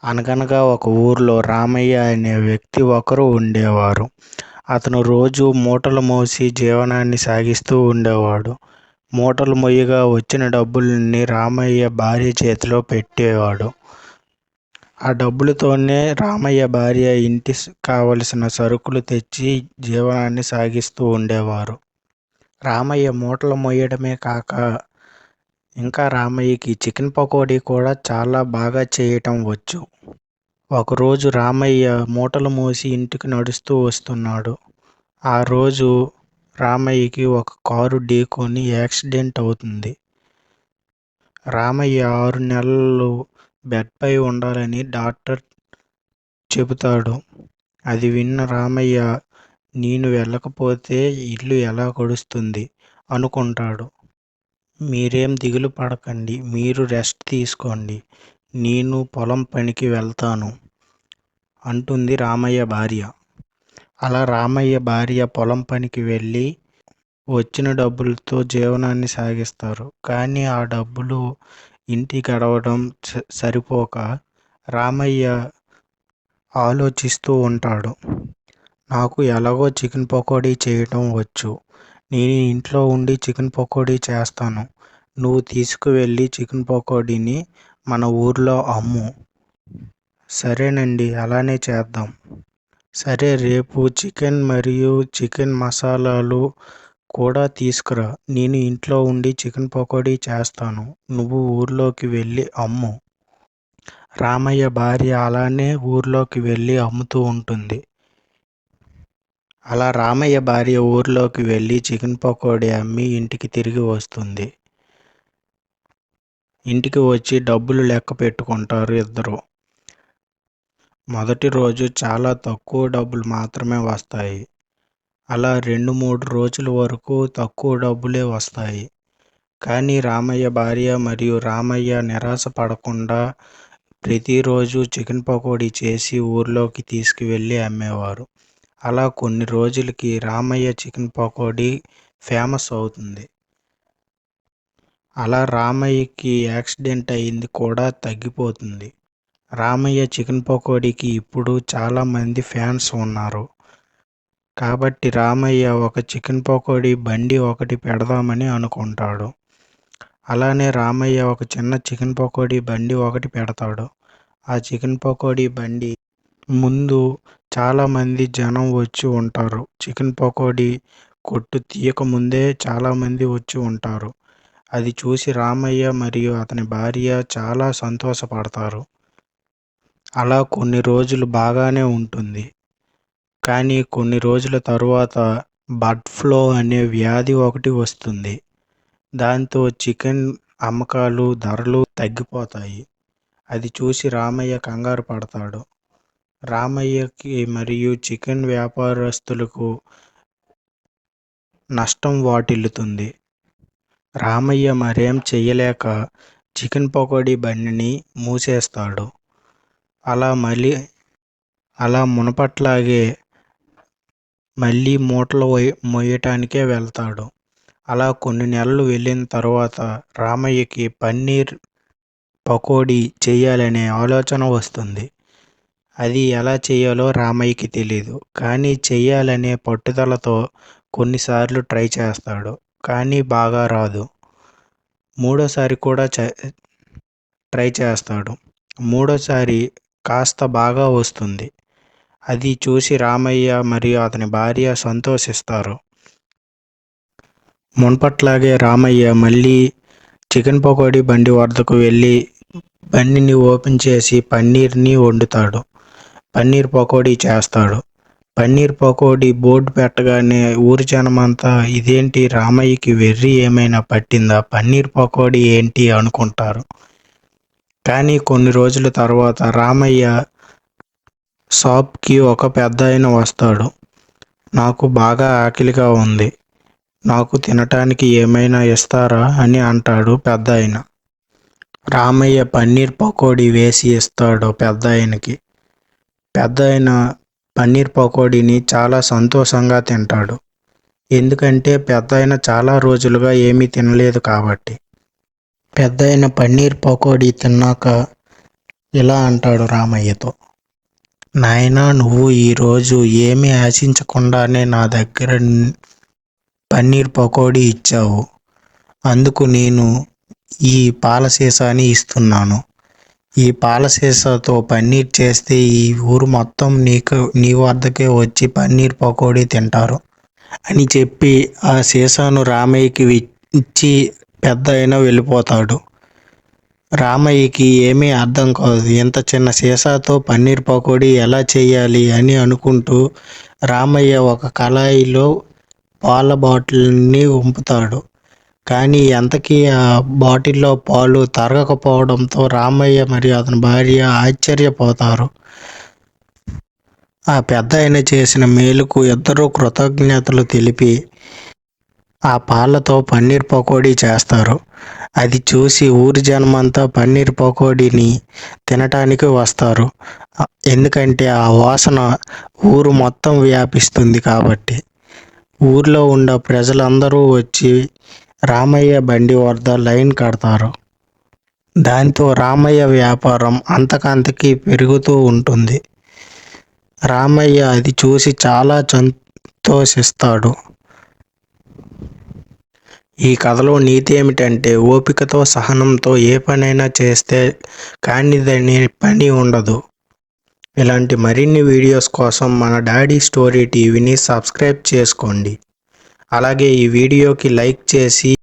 అనగనగా ఒక ఊర్లో రామయ్య అనే వ్యక్తి ఒకరు ఉండేవారు. అతను రోజూ మూటలు మోసి జీవనాన్ని సాగిస్తూ ఉండేవాడు. మూటలు మొయ్యగా వచ్చిన డబ్బుల్ని రామయ్య భార్య చేతిలో పెట్టేవాడు. ఆ డబ్బులతోనే రామయ్య భార్య కావలసిన సరుకులు తెచ్చి జీవనాన్ని సాగిస్తూ ఉండేవారు. రామయ్య మూటలు మోయడమే కాక ఇంకా రామయ్యకి చికెన్ పకోడీ కూడా చాలా బాగా చేయటం వచ్చు. ఒకరోజు రామయ్య మూటలు మోసి ఇంటికి నడుస్తూ వస్తున్నాడు. ఆ రోజు రామయ్యకి ఒక కారు ఢీకొని యాక్సిడెంట్ అవుతుంది. రామయ్య 6 నెలలు బెడ్పై ఉండాలని డాక్టర్ చెబుతాడు. అది విన్న రామయ్య నేను వెళ్ళకపోతే ఇల్లు ఎలా గడుస్తుంది అనుకుంటాడు. మీరేం దిగులు పడకండి, మీరు రెస్ట్ తీసుకోండి, నేను పొలం పనికి వెళ్తాను అంటుంది రామయ్య భార్య. అలా రామయ్య భార్య పొలం పనికి వెళ్ళి వచ్చిన డబ్బులతో జీవనాన్ని సాగిస్తారు. కానీ ఆ డబ్బులు ఇంటి గడవడం సరిపోక రామయ్య ఆలోచిస్తూ ఉంటాడు. నాకు ఎలాగో చికెన్ పకోడీ చేయటం వచ్చు. నేను ఇంట్లో ఉండి చికెన్ పకోడీ చేస్తాను. నువ్వు తీసుకువెళ్ళి చికెన్ పకోడీని మన ఊర్లో అమ్ము. సరేనండి, అలానే చేద్దాం. సరే, రేపు చికెన్ మరియు చికెన్ మసాలాలు కూడా తీసుకురా. నేను ఇంట్లో ఉండి చికెన్ పకోడీ చేస్తాను. నువ్వు ఊర్లోకి వెళ్ళి అమ్ము. రామయ్య భార్య అలానే ఊర్లోకి వెళ్ళి అమ్ముతూ ఉంటుంది. అలా రామయ్య భార్య ఊర్లోకి వెళ్ళి చికెన్ పకోడీ అమ్మి ఇంటికి తిరిగి వస్తుంది. ఇంటికి వచ్చి డబ్బులు లెక్క పెట్టుకుంటారు ఇద్దరు. మొదటి రోజు చాలా తక్కువ డబ్బులు మాత్రమే వస్తాయి. అలా 2-3 రోజుల వరకు తక్కువ డబ్బులే వస్తాయి. కానీ రామయ్య భార్య మరియు రామయ్య నిరాశ పడకుండా ప్రతిరోజు చికెన్ పకోడీ చేసి ఊర్లోకి తీసుకువెళ్ళి అమ్మేవారు. అలా కొన్ని రోజులకి రామయ్య చికెన్ పకోడీ ఫేమస్ అవుతుంది. అలా రామయ్యకి యాక్సిడెంట్ అయింది కూడా తగ్గిపోతుంది. రామయ్య చికెన్ పకోడీకి ఇప్పుడు చాలామంది ఫ్యాన్స్ ఉన్నారు. కాబట్టి రామయ్య ఒక చికెన్ పకోడీ బండి ఒకటి పెడదామని అనుకుంటాడు. అలానే రామయ్య ఒక చిన్న చికెన్ పకోడీ బండి ఒకటి పెడతాడు. ఆ చికెన్ పకోడీ బండి ముందు చాలామంది జనం వచ్చి ఉంటారు. చికెన్ పకోడీ కొట్టు తీయకముందే చాలామంది వచ్చి ఉంటారు. అది చూసి రామయ్య మరియు అతని భార్య చాలా సంతోషపడతారు. అలా కొన్ని రోజులు బాగానే ఉంటుంది. కానీ కొన్ని రోజుల తరువాత బర్డ్ ఫ్లూ అనే వ్యాధి ఒకటి వస్తుంది. దాంతో చికెన్ అమ్మకాలు ధరలు తగ్గిపోతాయి. అది చూసి రామయ్య కంగారు పడతాడు. రామయ్యకి మరియు చికెన్ వ్యాపారస్తులకు నష్టం వాటిల్లుతుంది. రామయ్య మరేం చెయ్యలేక చికెన్ పకోడీ బండిని మూసేస్తాడు. అలా మునపట్లాగే మళ్ళీ మూటలు మోయటానికే వెళ్తాడు. అలా కొన్ని నెలలు వెళ్ళిన తర్వాత రామయ్యకి పన్నీర్ పకోడీ చేయాలనే ఆలోచన వస్తుంది. అది ఎలా చేయాలో రామయ్యకి తెలీదు. కానీ చెయ్యాలనే పట్టుదలతో కొన్నిసార్లు ట్రై చేస్తాడు. కానీ బాగా రాదు. మూడోసారి కూడా ట్రై చేస్తాడు. మూడోసారి కాస్త బాగా వస్తుంది. అది చూసి రామయ్య మరియు అతని భార్య సంతోషిస్తారు. మున్పట్లాగే రామయ్య మళ్ళీ చికెన్ పకోడీ బండి వద్దకు వెళ్ళి బండిని ఓపెన్ చేసి పన్నీర్ని వండుతాడు. పన్నీర్ పకోడీ చేస్తాడు. పన్నీర్ పకోడీ బోర్డు పెట్టగానే ఊరి జనమంతా ఇదేంటి, రామయ్యకి వెర్రి ఏమైనా పట్టిందా, పన్నీర్ పకోడీ ఏంటి అనుకుంటారు. కానీ కొన్ని రోజుల తర్వాత రామయ్య షాప్కి ఒక పెద్దాయన వస్తాడు. నాకు బాగా ఆకలిగా ఉంది, నాకు తినటానికి ఏమైనా ఇస్తారా అని అంటాడు పెద్దాయన. రామయ్య పన్నీర్ పకోడీ వేసి ఇస్తాడు పెద్దాయనకి. పెద్దాయన పన్నీర్ పకోడీని చాలా సంతోషంగా తింటాడు. ఎందుకంటే పెద్దాయన చాలా రోజులుగా ఏమీ తినలేదు కాబట్టి. పెద్దాయన పన్నీర్ పకోడీ తిన్నాక ఇలా అంటాడు రామయ్యతో. నాయనా, నువ్వు ఈరోజు ఏమీ ఆశించకుండానే నా దగ్గర పన్నీర్ పకోడీ ఇచ్చావు. అందుకు నేను ఈ పాల సీసాని ఇస్తున్నాను. ఈ పాల సీసాతో పన్నీర్ చేస్తే ఈ ఊరు మొత్తం నీ వద్దకే వచ్చి పన్నీర్ పకోడీ తింటారు అని చెప్పి ఆ సీసాను రామయ్యకి ఇచ్చి పెద్దాయన వెళ్ళిపోతాడు. రామయ్యకి ఏమీ అర్థం కాదు. ఇంత చిన్న సీసాతో పన్నీర్ పకోడీ ఎలా చేయాలి అని అనుకుంటూ రామయ్య ఒక కళాయిలో పాల బాటిల్ని ఉంపుతాడు. కానీ ఎంతకీ ఆ బాటిల్లో పాలు తరగకపోవడంతో రామయ్య మరియు అతని భార్య ఆశ్చర్యపోతారు. ఆ పెద్దాయన చేసిన మేలుకు ఇద్దరూ కృతజ్ఞతలు తెలిపి ఆ పాలతో పన్నీర్ పకోడీ చేస్తారు. అది చూసి ఊరి జనమంతా పన్నీర్ పకోడీని తినటానికి వస్తారు. ఎందుకంటే ఆ వాసన ఊరు మొత్తం వ్యాపిస్తుంది కాబట్టి. ఊర్లో ఉన్న ప్రజలందరూ వచ్చి రామయ్య బండి వద్ద లైన్ కడతారు. దాంతో రామయ్య వ్యాపారం అంతకంతకీ పెరుగుతూ ఉంటుంది. రామయ్య అది చూసి చాలా సంతోషిస్తాడు. ఈ కథలో నీతి ఏమిటంటే, ఓపికతో సహనంతో ఏ పనైనా చేస్తే కానిదనే పని ఉండదు. ఇలాంటి మరిన్ని వీడియోస్ కోసం మన డాడీ స్టోరీ టీవీని సబ్స్క్రైబ్ చేసుకోండి. అలాగే ఈ వీడియోకి లైక్ చేసి